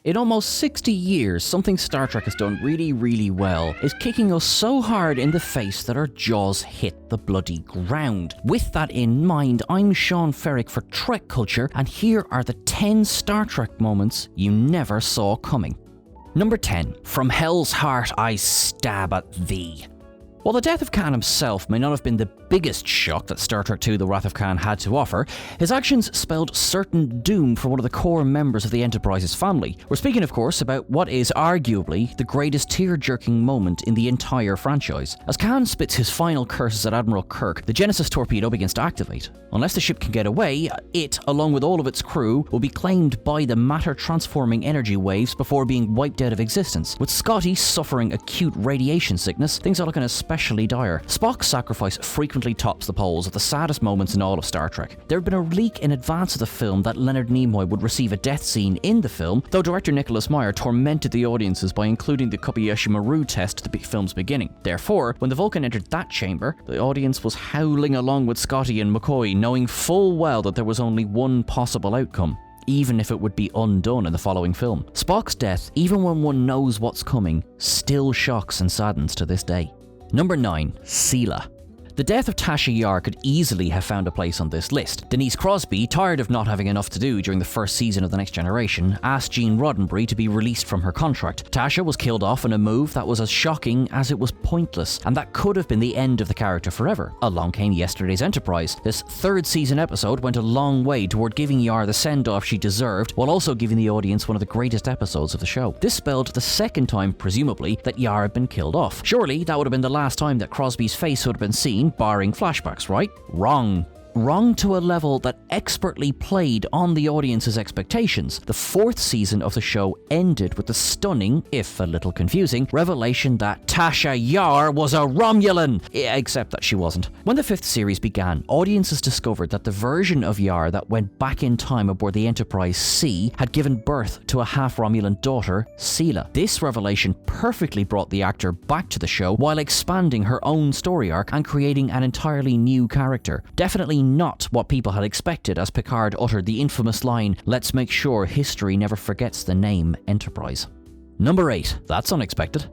In almost 60 years, something Star Trek has done really well is kicking us so hard in the face that our jaws hit the bloody ground. With that in mind, I'm Sean Ferrick for Trek Culture, and here are the 10 Star Trek moments you never saw coming. Number 10. From Hell's Heart I stab at thee. While the death of Khan himself may not have been the biggest shock that Star Trek II The Wrath of Khan had to offer, his actions spelled certain doom for one of the core members of the Enterprise's family. We're speaking, of course, about what is arguably the greatest tear-jerking moment in the entire franchise. As Khan spits his final curses at Admiral Kirk, the Genesis torpedo begins to activate. Unless the ship can get away, it, along with all of its crew, will be claimed by the matter-transforming energy waves before being wiped out of existence. With Scotty suffering acute radiation sickness, things are looking especially dire. Spock's sacrifice frequently tops the polls of the saddest moments in all of Star Trek. There had been a leak in advance of the film that Leonard Nimoy would receive a death scene in the film, though director Nicholas Meyer tormented the audiences by including the Kobayashi Maru test at the film's beginning. Therefore, when the Vulcan entered that chamber, the audience was howling along with Scotty and McCoy, knowing full well that there was only one possible outcome, even if it would be undone in the following film. Spock's death, even when one knows what's coming, still shocks and saddens to this day. Number 9. Sela. The death of Tasha Yar could easily have found a place on this list. Denise Crosby, tired of not having enough to do during the first season of The Next Generation, asked Gene Roddenberry to be released from her contract. Tasha was killed off in a move that was as shocking as it was pointless, and that could have been the end of the character forever. Along came Yesterday's Enterprise. This third season episode went a long way toward giving Yar the send-off she deserved, while also giving the audience one of the greatest episodes of the show. This spelled the second time, presumably, that Yar had been killed off. Surely that would have been the last time that Crosby's face would have been seen, barring flashbacks, right? Wrong. Wrong to a level that expertly played on the audience's expectations. The fourth season of the show ended with the stunning, if a little confusing, revelation that Tasha Yar was a Romulan, except that she wasn't. When the fifth series began, audiences discovered that the version of Yar that went back in time aboard the Enterprise C had given birth to a half-Romulan daughter, Sela. This revelation perfectly brought the actor back to the show while expanding her own story arc and creating an entirely new character. Definitely not what people had expected as Picard uttered the infamous line, "Let's make sure history never forgets the name Enterprise." Number 8. That's unexpected.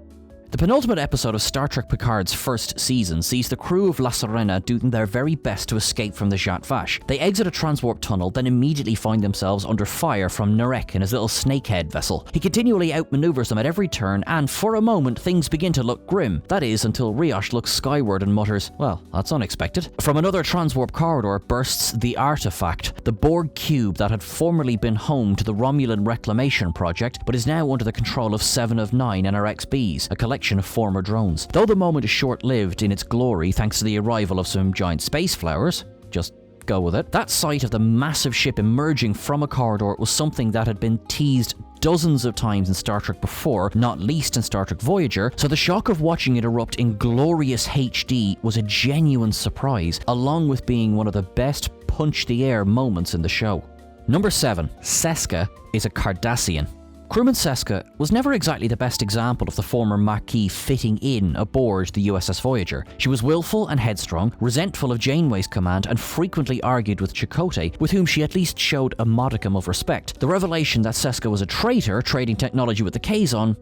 The penultimate episode of Star Trek Picard's first season sees the crew of La Sirena doing their very best to escape from the Zhat Vash. They exit a transwarp tunnel, then immediately find themselves under fire from Narek in his little snakehead vessel. He continually outmaneuvers them at every turn, and for a moment things begin to look grim. That is, until Riosh looks skyward and mutters, "Well, that's unexpected." From another transwarp corridor bursts the artifact, the Borg cube that had formerly been home to the Romulan Reclamation Project, but is now under the control of 7 of 9 NRXBs, a collection of former drones. Though the moment is short-lived in its glory thanks to the arrival of some giant space flowers, just go with it, that sight of the massive ship emerging from a corridor was something that had been teased dozens of times in Star Trek before, not least in Star Trek Voyager, so the shock of watching it erupt in glorious HD was a genuine surprise, along with being one of the best punch-the-air moments in the show. Number 7. Seska is a Cardassian. Crewman Seska was never exactly the best example of the former Maquis fitting in aboard the USS Voyager. She was willful and headstrong, resentful of Janeway's command, and frequently argued with Chakotay, with whom she at least showed a modicum of respect. The revelation that Seska was a traitor, trading technology with the Kazon,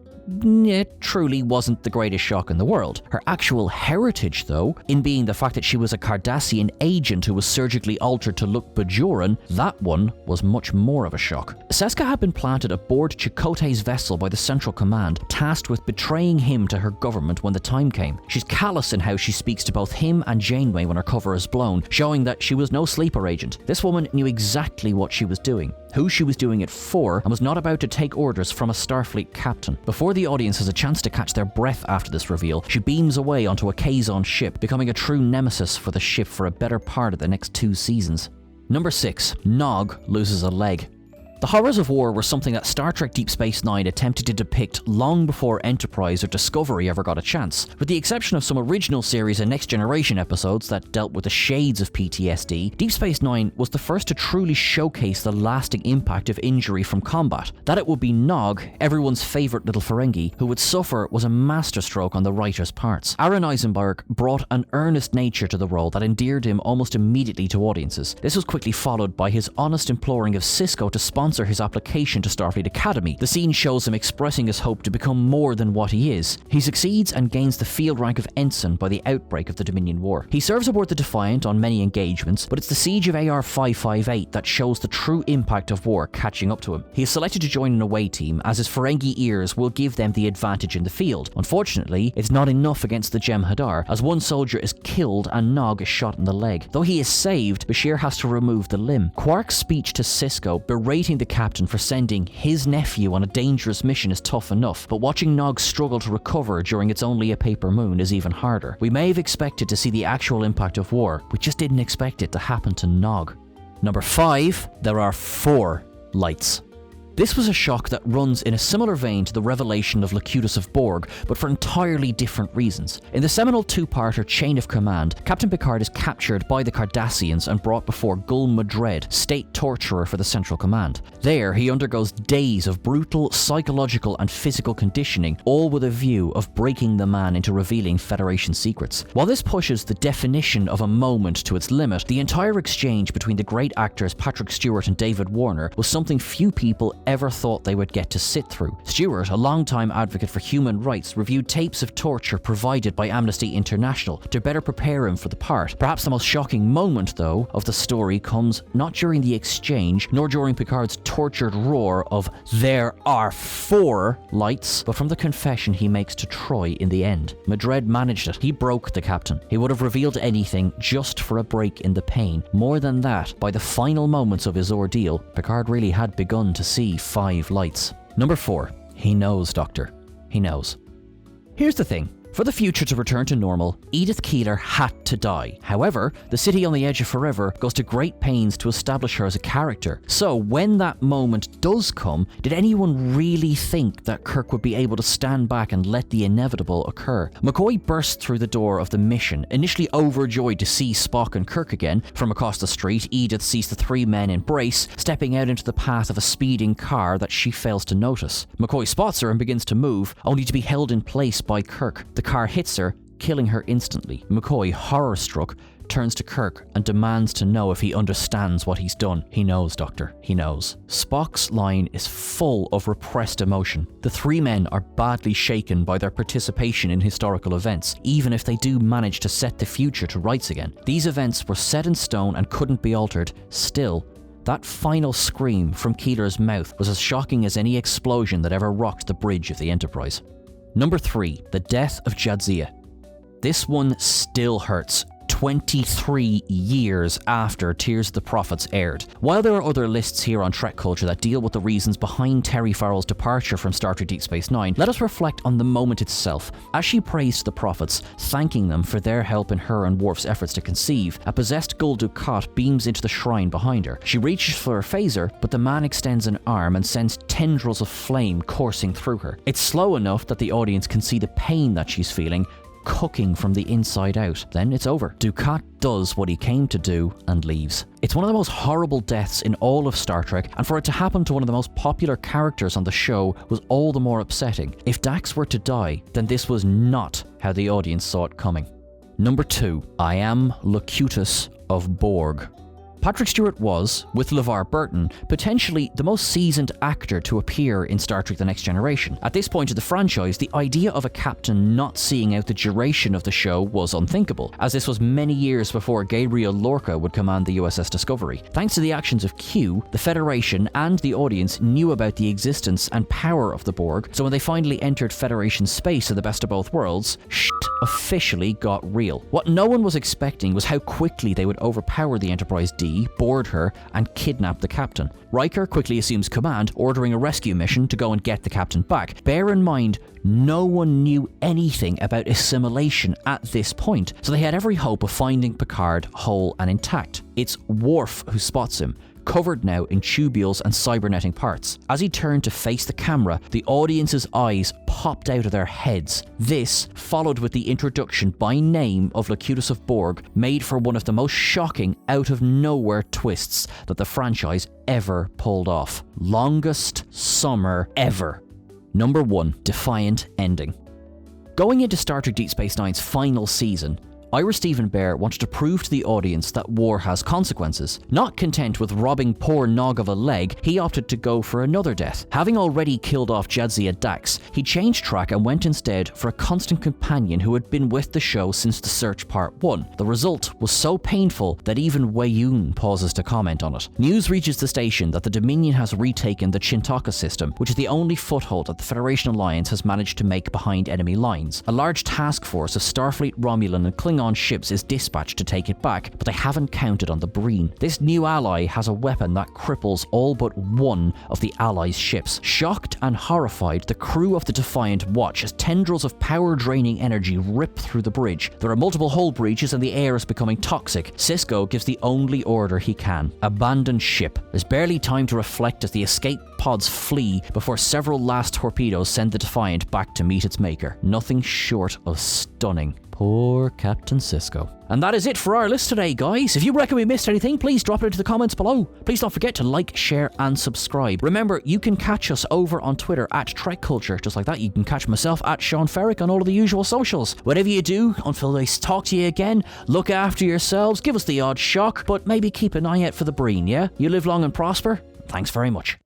it truly wasn't the greatest shock in the world. Her actual heritage, though, in being the fact that she was a Cardassian agent who was surgically altered to look Bajoran, that one was much more of a shock. Seska had been planted aboard Chakotay's vessel by the Central Command, tasked with betraying him to her government when the time came. She's callous in how she speaks to both him and Janeway when her cover is blown, showing that she was no sleeper agent. This woman knew exactly what she was doing, who she was doing it for, and was not about to take orders from a Starfleet captain. Before the audience has a chance to catch their breath after this reveal, she beams away onto a Kazon ship, becoming a true nemesis for the ship for a better part of the next 2 seasons. Number 6. Nog loses a leg. The horrors of war were something that Star Trek Deep Space Nine attempted to depict long before Enterprise or Discovery ever got a chance. With the exception of some original series and Next Generation episodes that dealt with the shades of PTSD, Deep Space Nine was the first to truly showcase the lasting impact of injury from combat. That it would be Nog, everyone's favourite little Ferengi, who would suffer was a masterstroke on the writer's parts. Aaron Eisenberg brought an earnest nature to the role that endeared him almost immediately to audiences. This was quickly followed by his honest imploring of Sisko to sponsor sponsor his application to Starfleet Academy. The scene shows him expressing his hope to become more than what he is. He succeeds and gains the field rank of ensign by the outbreak of the Dominion War. He serves aboard the Defiant on many engagements, but it's the siege of AR-558 that shows the true impact of war catching up to him. He is selected to join an away team, as his Ferengi ears will give them the advantage in the field. Unfortunately, it's not enough against the Jem'Hadar, as one soldier is killed and Nog is shot in the leg. Though he is saved, Bashir has to remove the limb. Quark's speech to Sisko, berating the captain for sending his nephew on a dangerous mission, is tough enough, but watching Nog struggle to recover during It's Only a Paper Moon is even harder. We may have expected to see the actual impact of war, we just didn't expect it to happen to Nog. Number 5, there are 4 lights. This was a shock that runs in a similar vein to the revelation of Locutus of Borg, but for entirely different reasons. In the seminal two-parter Chain of Command, Captain Picard is captured by the Cardassians and brought before Gul Madred, state torturer for the Central Command. There, he undergoes days of brutal psychological and physical conditioning, all with a view of breaking the man into revealing Federation secrets. While this pushes the definition of a moment to its limit, the entire exchange between the great actors Patrick Stewart and David Warner was something few people ever thought they would get to sit through. Stewart, a longtime advocate for human rights, reviewed tapes of torture provided by Amnesty International to better prepare him for the part. Perhaps the most shocking moment, though, of the story comes not during the exchange, nor during Picard's tortured roar of "There are 4 lights," but from the confession he makes to Troy in the end. Madred managed it. He broke the captain. He would have revealed anything just for a break in the pain. More than that, by the final moments of his ordeal, Picard really had begun to see 5 lights. Number 4. He knows, Doctor. He knows. Here's the thing. For the future to return to normal, Edith Keeler had to die. However, the City on the Edge of Forever goes to great pains to establish her as a character. So when that moment does come, did anyone really think that Kirk would be able to stand back and let the inevitable occur? McCoy burst through the door of the mission, initially overjoyed to see Spock and Kirk again. From across the street, Edith sees the 3 men embrace, stepping out into the path of a speeding car that she fails to notice. McCoy spots her and begins to move, only to be held in place by Kirk. The car hits her, killing her instantly. McCoy, horror-struck, turns to Kirk and demands to know if he understands what he's done. He knows, Doctor. He knows. Spock's line is full of repressed emotion. The 3 men are badly shaken by their participation in historical events, even if they do manage to set the future to rights again. These events were set in stone and couldn't be altered. Still, that final scream from Keeler's mouth was as shocking as any explosion that ever rocked the bridge of the Enterprise. Number 3, the death of Jadzia. This one still hurts. 23 years after Tears of the Prophets aired. While there are other lists here on Trek Culture that deal with the reasons behind Terry Farrell's departure from Star Trek Deep Space Nine, let us reflect on the moment itself. As she prays to the prophets, thanking them for their help in her and Worf's efforts to conceive, a possessed Gul Dukat beams into the shrine behind her. She reaches for a phaser, but the man extends an arm and sends tendrils of flame coursing through her. It's slow enough that the audience can see the pain that she's feeling, cooking from the inside out. Then it's over. Dukat does what he came to do and leaves. It's one of the most horrible deaths in all of Star Trek, and for it to happen to one of the most popular characters on the show was all the more upsetting. If Dax were to die, then this was not how the audience saw it coming. Number 2, I am Locutus of Borg. Patrick Stewart was, with LeVar Burton, potentially the most seasoned actor to appear in Star Trek The Next Generation. At this point of the franchise, the idea of a captain not seeing out the duration of the show was unthinkable, as this was many years before Gabriel Lorca would command the USS Discovery. Thanks to the actions of Q, the Federation and the audience knew about the existence and power of the Borg, so when they finally entered Federation space in the best of both worlds, shit officially got real. What no one was expecting was how quickly they would overpower the Enterprise D, board her, and kidnap the captain. Riker quickly assumes command, ordering a rescue mission to go and get the captain back. Bear in mind, no one knew anything about assimilation at this point, so they had every hope of finding Picard whole and intact. It's Worf who spots him, covered now in tubules and cybernetting parts. As he turned to face the camera, the audience's eyes popped out of their heads. This, followed with the introduction by name of Locutus of Borg, made for one of the most shocking out-of-nowhere twists that the franchise ever pulled off. Longest summer ever. Number 1, Defiant ending. Going into Star Trek Deep Space Nine's final season, Ira Stephen Bear wanted to prove to the audience that war has consequences. Not content with robbing poor Nog of a leg, he opted to go for another death. Having already killed off Jadzia Dax, he changed track and went instead for a constant companion who had been with the show since The Search Part 1. The result was so painful that even Weyoun pauses to comment on it. News reaches the station that the Dominion has retaken the Chintaka system, which is the only foothold that the Federation Alliance has managed to make behind enemy lines. A large task force of Starfleet, Romulan and Klingon ships is dispatched to take it back, but they haven't counted on the Breen. This new ally has a weapon that cripples all but one of the Allies' ships. Shocked and horrified, the crew of the Defiant watch as tendrils of power-draining energy rip through the bridge. There are multiple hull breaches and the air is becoming toxic. Sisko gives the only order he can: abandon ship. There's barely time to reflect as the escape pods flee before several last torpedoes send the Defiant back to meet its maker. Nothing short of stunning. Poor Captain Sisko. And that is it for our list today, guys. If you reckon we missed anything, please drop it into the comments below. Please don't forget to like, share, and subscribe. Remember, you can catch us over on Twitter at Trek Culture. Just like that, you can catch myself at Sean Ferrick on all of the usual socials. Whatever you do, until I talk to you again, look after yourselves, give us the odd shock, but maybe keep an eye out for the Breen, yeah? You live long and prosper. Thanks very much.